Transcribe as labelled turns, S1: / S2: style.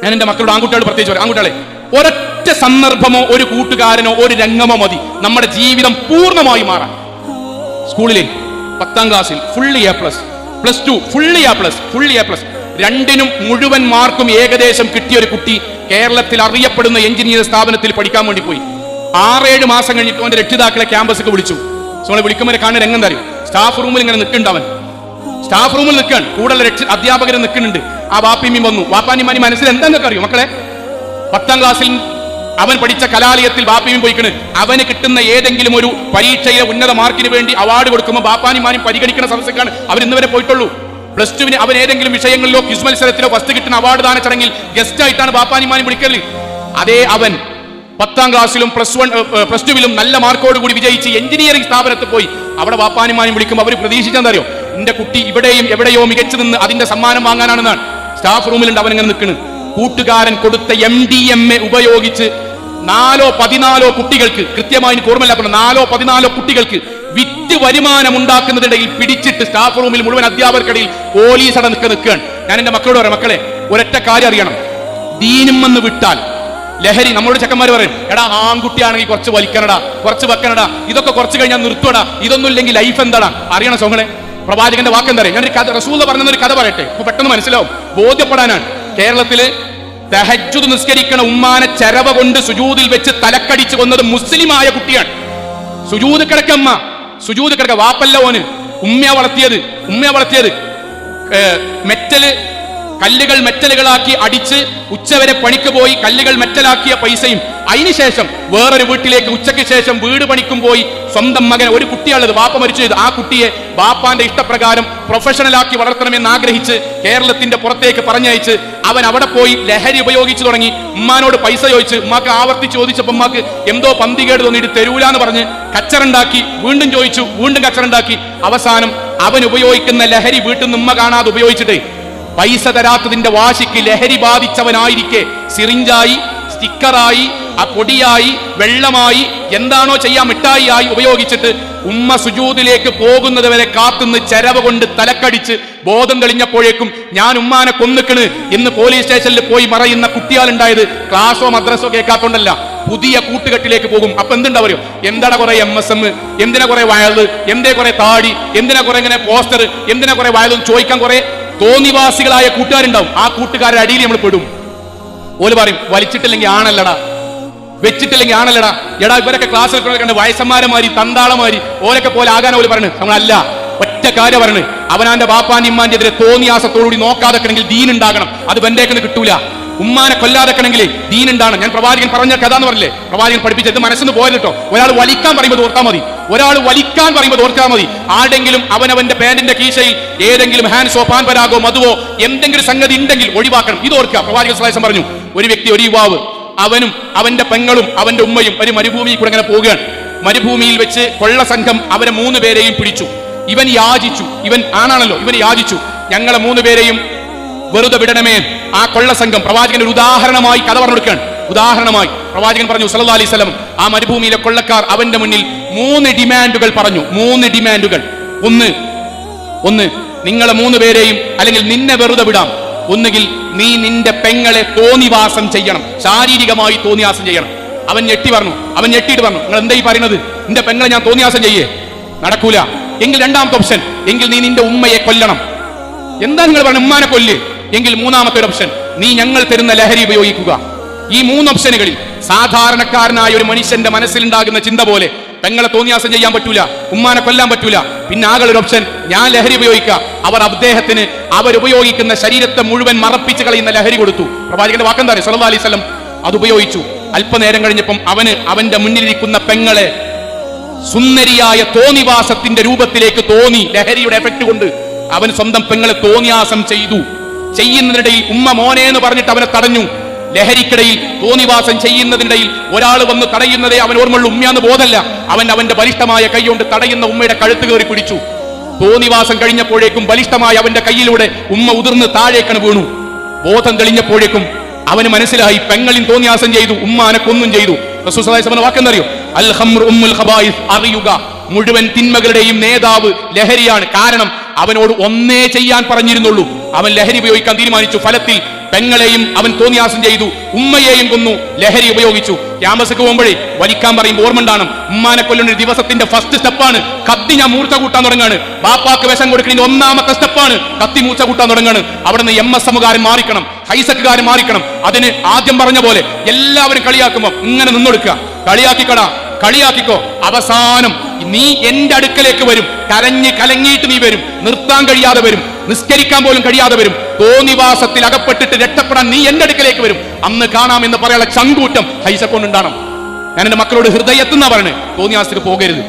S1: ഞാൻ എന്റെ മക്കളോട് ആൺകുട്ടികളോട് പ്രത്യേകിച്ച് പറയാം, ആൺകുട്ടികളെ ഒരൊറ്റ സന്ദർഭമോ ഒരു കൂട്ടുകാരനോ ഒരു രംഗമോ മതി നമ്മുടെ ജീവിതം പൂർണ്ണമായി മാറാൻ. സ്കൂളിലെ 10ാം ക്ലാസ്സിൽ ഫുള്ളി A+, +2 ഫുള്ളി A+, രണ്ടിനും മുഴുവൻ മാർക്കും ഏകദേശം കിട്ടിയ ഒരു കുട്ടി കേരളത്തിൽ അറിയപ്പെടുന്ന എഞ്ചിനീയറിംഗ് സ്ഥാപനത്തിൽ പഠിക്കാൻ വേണ്ടി പോയി. 6-7 മാസം കഴിഞ്ഞിട്ട് അവന്റെ രക്ഷിതാക്കളെ ക്യാമ്പസിലേക്ക് വിളിച്ചു. നമ്മളെ വിളിക്കുമ്പോൾ കാണുന്ന രംഗം തരും. സ്റ്റാഫ് റൂമിൽ ഇങ്ങനെ നിൽക്കുന്നുണ്ട്, അവൻ സ്റ്റാഫ് റൂമിൽ നിൽക്കാൻ കൂടുതൽ അധ്യാപകർ നിൽക്കുന്നുണ്ട്. ആ വാപ്പിമ്മി വന്നു. വാപ്പാനിമാനി മനസ്സിൽ എന്താണെന്നൊക്കെ അറിയോ മക്കളെ? 10ാം ക്ലാസ്സിൽ അവൻ പഠിച്ച കലാലയത്തിൽ ബാപ്പിയും പോയിക്കണ്. അവന് കിട്ടുന്ന ഏതെങ്കിലും ഒരു പരീക്ഷയിലെ ഉന്നത മാർക്കിന് വേണ്ടി അവാർഡ് കൊടുക്കുമ്പോൾ ബാപ്പാനിമാനും പരിഗണിക്കുന്ന സദസ്സൊക്കെയാണ് അവർ ഇന്നുവരെ പോയിട്ടുള്ളൂ. +2 അവൻ ഏതെങ്കിലും വിഷയങ്ങളിലോ ക്വിസ് മത്സരത്തിലോ ഫസ്റ്റ് കിട്ടുന്ന അവാർഡ് ദാന ചടങ്ങിൽ ഗസ്റ്റ് ആയിട്ടാണ് ബാപ്പാനിമാനും വിളിക്കല്. അതേ അവൻ 10ാം ക്ലാസ്സിലും +2 നല്ല മാർക്കോട് കൂടി വിജയിച്ച് എഞ്ചിനീയറിംഗ് സ്ഥാപനത്തിൽ പോയി. അവിടെ ബാപ്പാനിമാനും വിളിക്കുമ്പോൾ അവർ പ്രതീക്ഷിച്ചെന്തറിയോ? എന്റെ കുട്ടി ഇവിടെയും എവിടെയോ മികച്ചു നിന്ന് അതിന്റെ സമ്മാനം വാങ്ങാനാണെന്നാണ്. സ്റ്റാഫ് റൂമിലുണ്ട് അവൻ ഇങ്ങനെ നിൽക്കുന്നത്. കൂട്ടുകാരൻ കൊടുത്ത MDMA ഉപയോഗിച്ച് 4-14 കുട്ടികൾക്ക്, കൃത്യമായി എനിക്ക് ഓർമ്മയില്ലാത്ത 4-14 കുട്ടികൾക്ക് വിറ്റ് വരുമാനം ഉണ്ടാക്കുന്നതിനിടയിൽ പിടിച്ചിട്ട് സ്റ്റാഫ് റൂമിൽ മുഴുവൻ അധ്യാപകർക്കിടയിൽ പോലീസ് അട നിൽക്കുകയാണ്. ഞാൻ എന്റെ മക്കളോട് പറയാം, മക്കളെ ഒരൊറ്റ കാര്യം അറിയണം, ദീനുമെന്ന് വിട്ടാൽ ലഹരി. നമ്മളോട് ചെക്കന്മാർ പറയും, എടാ ആൺകുട്ടിയാണെങ്കിൽ കുറച്ച് വലിക്കണടാ, കുറച്ച് വെക്കണടാ, ഇതൊക്കെ കുറച്ച് കഴിഞ്ഞാൽ നിർത്തുവടാ, ഇതൊന്നും ഇല്ലെങ്കിൽ ലൈഫ് എന്താടാ. അറിയണം സോങ്ങളെ, പ്രവാചകന്റെ വാക്കെന്താ അറിയാം? ഞാനൊരു കഥ, റസൂൽ പറഞ്ഞൊരു കഥ പറയട്ടെ, ഇപ്പൊ പെട്ടെന്ന് മനസ്സിലാവും, ബോധ്യപ്പെടാനാണ്. കേരളത്തില് തഹജ്ജുദ് നിസ്കരിക്കണ ഉമ്മാനെ ചെരവ കൊണ്ട് സുജൂദിൽ വെച്ച് തലക്കടിച്ച് കൊന്നത് മുസ്ലിമായ കുട്ടിയാണ്. സുജൂദ് കിടക്കമ്മ, സുജൂദ് കിടക്ക, വാപ്പല്ല ഓന്, ഉമ്മയാ വളർത്തിയത്. കല്ലുകൾ മെറ്റലുകളാക്കി അടിച്ച് ഉച്ചവരെ പണിക്ക് പോയി കല്ലുകൾ മെറ്റലാക്കിയ പൈസയും അതിനുശേഷം വേറൊരു വീട്ടിലേക്ക് ഉച്ചയ്ക്ക് ശേഷം വീട് പണിക്കും പോയി സ്വന്തം മകൻ, ഒരു കുട്ടിയുള്ളത്, ബാപ്പ മരിച്ചു ചെയ്ത് ആ കുട്ടിയെ ബാപ്പാന്റെ ഇഷ്ടപ്രകാരം പ്രൊഫഷണലാക്കി വളർത്തണമെന്ന് ആഗ്രഹിച്ച് കേരളത്തിന്റെ പുറത്തേക്ക് പറഞ്ഞയച്ച് അവൻ അവിടെ പോയി ലഹരി ഉപയോഗിച്ചു തുടങ്ങി. ഉമ്മാനോട് പൈസ ചോദിച്ച് ഉമ്മാക്ക് ആവർത്തിച്ച് ചോദിച്ചപ്പോൾ ഉമ്മാക്ക് എന്തോ പന്തികേട് തോന്നിയിട്ട് തരൂലാന്ന് പറഞ്ഞ് കച്ചറുണ്ടാക്കി, വീണ്ടും ചോദിച്ചു, വീണ്ടും കച്ചറുണ്ടാക്കി. അവസാനം അവൻ ഉപയോഗിക്കുന്ന ലഹരി വീട്ടിൽ നിന്ന് ഉമ്മ കാണാതെ ഉപയോഗിച്ചിട്ട് പൈസ തരാത്തതിന്റെ വാശിക്ക് ലഹരി ബാധിച്ചവനായിരിക്കെ സിറിഞ്ചായി, സ്റ്റിക്കറായി, ആ പൊടിയായി, വെള്ളമായി, എന്താണോ ചെയ്യാൻ മിഠായി ആയി ഉപയോഗിച്ചിട്ട് ഉമ്മ സുജൂദിലേക്ക് പോകുന്നത് വരെ കാത്തുനിന്ന് ചെരവ കൊണ്ട് തലക്കടിച്ച് ബോധം തെളിഞ്ഞപ്പോഴേക്കും ഞാൻ ഉമ്മാനെ കൊന്നിക്കണ് എന്ന് പോലീസ് സ്റ്റേഷനിൽ പോയി പറയുന്ന കുട്ടിയാളുണ്ടായത് ക്ലാസ്സോ മദ്രസോ കേൾക്കാത്തോണ്ടല്ല, പുതിയ കൂട്ടുകെട്ടിലേക്ക് പോകും. അപ്പൊ എന്തുണ്ടാ പറയും, എന്താണ് കുറെ MSM, എന്തിനാ കുറെ വയല്, എന്തേ കുറെ താടി, എന്തിനാ കുറെ ഇങ്ങനെ പോസ്റ്റർ, എന്തിനാ കുറെ വയലെന്ന് ചോദിക്കാൻ കുറെ തോന്നിവാസികളായ കൂട്ടുകാരുണ്ടാവും. ആ കൂട്ടുകാരുടെ അടിയിൽ നമ്മൾ പെടും. ഓല് പറയും, വലിച്ചിട്ടില്ലെങ്കിൽ ആണല്ലടാ, വെച്ചിട്ടില്ലെങ്കിൽ ആണല്ലടാ. എടാ ഇവരൊക്കെ ക്ലാസ്സിൽ കണ്ട് വയസ്സന്മാരമാരി തന്താളമാരി ഓരൊക്കെ പോലെ ആകാൻ ഓല് പറഞ്ഞു. നമ്മളല്ല, ഒറ്റ കാര്യം പറഞ്ഞു, അവനാന്റെ ബാപ്പാന്റെ ഇമ്മാന്റെ എതിരെ തോന്നിയാസത്തോടുകൂടി നോക്കാതെക്കണമെങ്കിൽ ദീനുണ്ടാകണം. അത് വെന്തേക്കെന്ന് കിട്ടൂല. ഉമ്മാനെ കൊല്ലാതെക്കണമെങ്കിൽ ദീനുണ്ടാണ്. ഞാൻ പ്രവാചകൻ പറഞ്ഞ കഥ എന്ന് പറഞ്ഞില്ലേ, പ്രവാചകൻ പഠിപ്പിച്ചത് മനസ്സിന് പോയത് കേട്ടോ. ഒരാൾ വലിക്കാൻ പറയുമ്പോൾ ഓർത്താൽ മതി. ആരെങ്കിലും അവനവന്റെ പാന്റിന്റെ കീശയിൽ ഏതെങ്കിലും ഹാൻഡ്സോ പാൻപരാഗോ മധുവോ എന്തെങ്കിലും സംഗതി ഉണ്ടെങ്കിൽ ഒഴിവാക്കണം. ഇത് ഓർക്കുക. പ്രവാചകൻ സ്വലാസം പറഞ്ഞു, ഒരു വ്യക്തി, ഒരു യുവാവ്, അവനും അവന്റെ പെങ്ങളും അവന്റെ ഉമ്മയും ഒരു മരുഭൂമിയിൽ കൂടെ അങ്ങനെ പോവുകയാണ്. മരുഭൂമിയിൽ വെച്ച് കൊള്ള സംഘം അവരെ 3 പേരെയും പിടിച്ചു. ഇവൻ യാചിച്ചു, ഇവൻ ആണാണല്ലോ, ഇവൻ യാചിച്ചു, ഞങ്ങളെ 3 പേരെയും വെറുതെ വിടണമേ. ആ കൊള്ള സംഘം പ്രവാചകൻ ഒരു ഉദാഹരണമായി കഥ പറഞ്ഞു കൊടുക്കുകയാണ്. ഉദാഹരണമായി പ്രവാചകൻ പറഞ്ഞു സല്ലല്ലാഹു അലൈഹി വസല്ലം, ആ മരുഭൂമിയിലെ കൊള്ളക്കാർ അവന്റെ മുന്നിൽ 3 ഡിമാൻഡുകൾ പറഞ്ഞു. 3 ഡിമാൻഡുകൾ. ഒന്ന് നിങ്ങളെ 3 പേരെയും അല്ലെങ്കിൽ നിന്നെ വെറുതെ വിടാം. ഒന്നുകിൽ നീ നിന്റെ പെങ്ങളെ തോന്നിവാസം ചെയ്യണം, ശാരീരികമായി തോന്നിവാസം ചെയ്യണം. അവൻ ഞെട്ടിയിട്ട് പറഞ്ഞു, നിങ്ങൾ എന്താ ഈ പറയുന്നത്? നിന്റെ പെങ്ങളെ ഞാൻ തോന്നിവാസം ചെയ്യേ? നടക്കൂല. എങ്കിൽ രണ്ടാമത്തെ ഓപ്ഷൻ, എങ്കിൽ നീ നിന്റെ ഉമ്മയെ കൊല്ലണം. എന്താ നിങ്ങൾ പറഞ്ഞ, ഉമ്മാനെ കൊല്ല്? എങ്കിൽ മൂന്നാമത്തെ ഒരു ഓപ്ഷൻ, നീ ഞങ്ങൾ തരുന്ന ലഹരി ഉപയോഗിക്കുക. ഈ 3 ഓപ്ഷനുകളിൽ സാധാരണക്കാരനായ ഒരു മനുഷ്യന്റെ മനസ്സിലുണ്ടാകുന്ന ചിന്ത പോലെ പെങ്ങളെ തോന്നിയാസം ചെയ്യാൻ പറ്റൂല, ഉമ്മാനെ കൊല്ലാൻ പറ്റൂല. പിന്നെ ആകെ ഒരു ഓപ്ഷൻ, ഞാൻ ലഹരി ഉപയോഗിക്കുക. അവർ അദ്ദേഹത്തിന് അവരുപയോഗിക്കുന്ന ശരീരത്തെ മുഴുവൻ മറപ്പിച്ച് കളയുന്ന ലഹരി കൊടുത്തു. പ്രവാചകന്റെ വാക്കെന്താണ് സല്ലല്ലാഹു അലൈഹി വസല്ലം? അത് ഉപയോഗിച്ചു. അല്പനേരം കഴിഞ്ഞപ്പം അവന്റെ മുന്നിലിരിക്കുന്ന പെങ്ങളെ സുന്ദരിയായ തോന്നിവാസത്തിന്റെ രൂപത്തിലേക്ക് തോന്നി. ലഹരിയുടെ എഫക്ട് കൊണ്ട് അവൻ സ്വന്തം പെങ്ങളെ തോന്നിയാസം ചെയ്തു. ചെയ്യുന്നതിനിടയിൽ ഉമ്മ മോനെ എന്ന് പറഞ്ഞിട്ട് അവനെ തടഞ്ഞു. ലഹരിക്കിടയിൽ തോന്നിവാസം ചെയ്യുന്നതിനിടയിൽ ഒരാൾ വന്ന് തടയുന്നതേ അവൻ ഓർമ്മയുള്ള ഉമ്മയാന്ന് ബോധമല്ല. അവന്റെ ബലിഷ്ഠമായ കൈകൊണ്ട് തടയുന്ന ഉമ്മയുടെ കഴുത്ത് കയറി പിടിച്ചു. തോന്നിവാസം കഴിഞ്ഞപ്പോഴേക്കും ബലിഷ്ഠമായ അവന്റെ കയ്യിലൂടെ ഉമ്മ ഉതിർന്ന് താഴേക്കണ് വീണു. ബോധം തെളിഞ്ഞപ്പോഴേക്കും അവന് മനസ്സിലായി, പെങ്ങളിൽ തോന്നിയാസം ചെയ്തു, ഉമ്മാനെ കൊന്നും ചെയ്തു. റസൂൽ സല്ലല്ലാഹു അലൈഹി വസല്ലം വാക്കെന്നറിയോ? അൽ ഖംറു ഉമ്മുൽ ഖബായിസ്. അറിയുക, മുഴുവൻ തിന്മകളുടെയും നേതാവ് ലഹരിയാണ്. കാരണം അവനോട് ഒന്നേ ചെയ്യാൻ പറഞ്ഞിരുന്നുള്ളൂ, അവൻ ലഹരി ഉപയോഗിക്കാൻ തീരുമാനിച്ചു. ഫലത്തിൽ പെങ്ങളെയും അവൻ തോന്നിയാസം ചെയ്തു, ഉമ്മയെയും കൊന്നു, ലഹരി ഉപയോഗിച്ചു. ക്യാമ്പസിക്ക് പോകുമ്പോഴേ വലിക്കാൻ പറയുമ്പോൾ ഓർമ്മ ഉണ്ടാകണം, ഉമ്മാനെ കൊല്ലുന്ന ഒരു ദിവസത്തിന്റെ ഫസ്റ്റ് സ്റ്റെപ്പാണ് കത്തി ഞാൻ മൂർച്ച കൂട്ടാൻ തുടങ്ങാണ്. ബാപ്പാക്ക് വിഷം കൊടുക്കുന്ന ഒന്നാമത്തെ സ്റ്റെപ്പാണ് കത്തി മൂർച്ച കൂട്ടാൻ തുടങ്ങാണ്. അവിടുന്ന് MSM-കാരൻ മാറിക്കണം, ഹൈസക്കുകാരൻ മാറിക്കണം. അതിന് ആദ്യം പറഞ്ഞ പോലെ എല്ലാവരും കളിയാക്കുമ്പോ ഇങ്ങനെ നിന്നൊടുക്കുക, കളിയാക്കിക്കോ. അവസാനം നീ എന്റെ അടുക്കലേക്ക് വരും, കരഞ്ഞ് കലങ്ങിയിട്ട് നീ വരും, നിർത്താൻ കഴിയാതെ വരും, നിസ്കരിക്കാൻ പോലും കഴിയാതെ വരും. തോന്നിവാസത്തിൽ അകപ്പെട്ടിട്ട് രക്ഷപ്പെടാൻ നീ എന്റെ അടുക്കലേക്ക് വരും. അന്ന് കാണാമെന്ന് പറയാനുള്ള ചങ്കൂറ്റം ഹൈസക്കൊണ്ടുണ്ടാകണം. ഞാൻ എന്റെ മക്കളോട് ഹൃദയത്തുനിന്നാ പറയണേ, തോന്നിവാസത്തിൽ പോകരുത്.